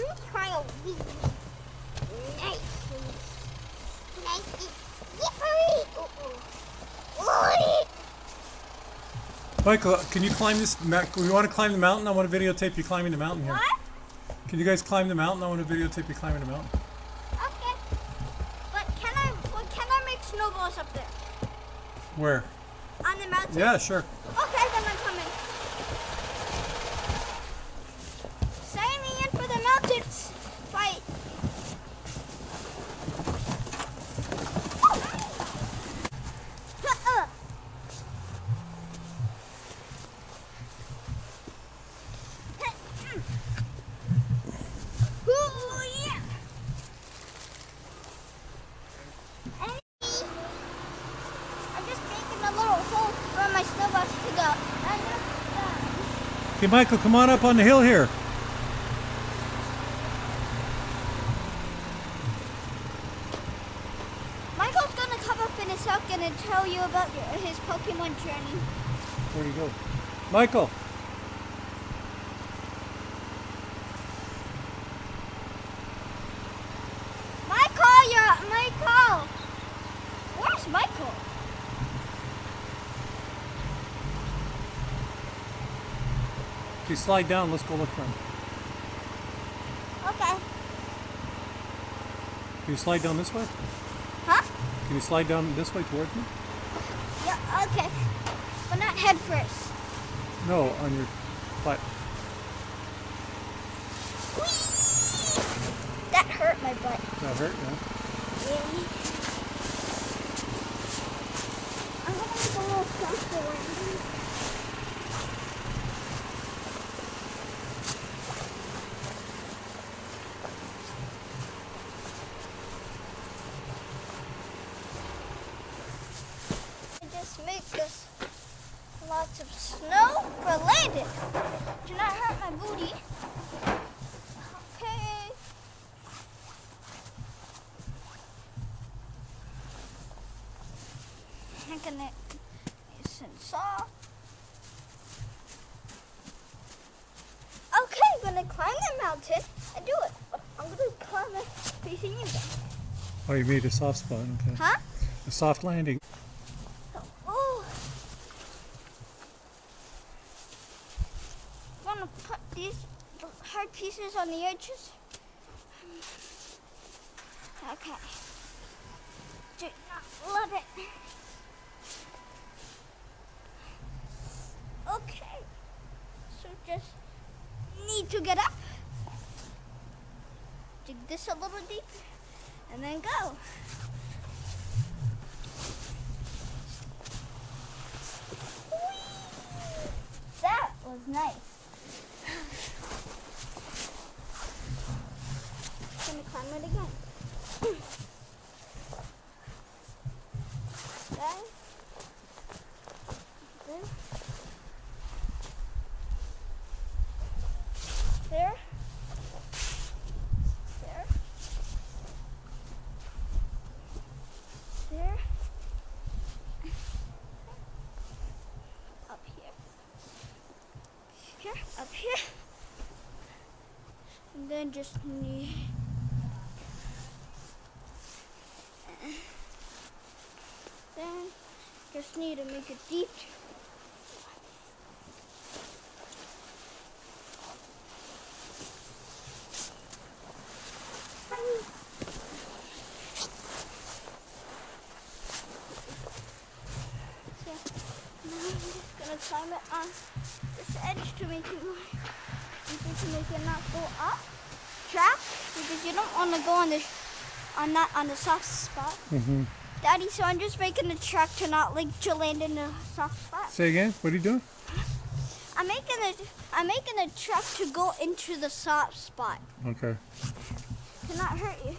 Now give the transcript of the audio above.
I'm gonna try a really nice one. Michael, can you climb this? We want to climb the mountain. I want to videotape you climbing the mountain here. What? Can you guys climb the mountain? I want to videotape you climbing the mountain. Okay. But can I make snowballs up there? Where? On the mountain? Yeah, sure. Okay, then I'm coming. Sign me in for the mountains fight. Okay, Michael, come on up on the hill here. Michael's gonna come up in a second and tell you about his Pokemon journey. Where'd he go? Michael! Michael! Where's Michael? Okay, slide down. Let's go look for him. Okay. Can you slide down this way? Huh? Can you slide down this way towards me? Yeah, okay. But not head first. No, on your butt. Whee! That hurt my butt. That hurt, yeah? Yeah. I'm gonna make a little faster one. Make this lots of snow for landing. Do not hurt my booty. Okay. I'm gonna use and saw. Okay, I'm gonna climb the mountain and do it. I'm gonna climb it facing you guys. Oh, you made a soft spot, okay. Huh? A soft landing. Put these hard pieces on the edges. Okay. Do not love it. Okay. So just need to get up. Dig this a little deeper. And then go. Whee! That was nice. I'm gonna climb it again. Okay. There. There. There. Up here. Here. Up here. And then just need. Then just need to make it deep. So now I'm just gonna climb it on this edge to make it not go up track, because you don't want to go on the soft spot. Mm-hmm. Daddy, so I'm just making a track to land in a soft spot. Say again? What are you doing? I'm making a track to go into the soft spot. Okay. To not hurt you.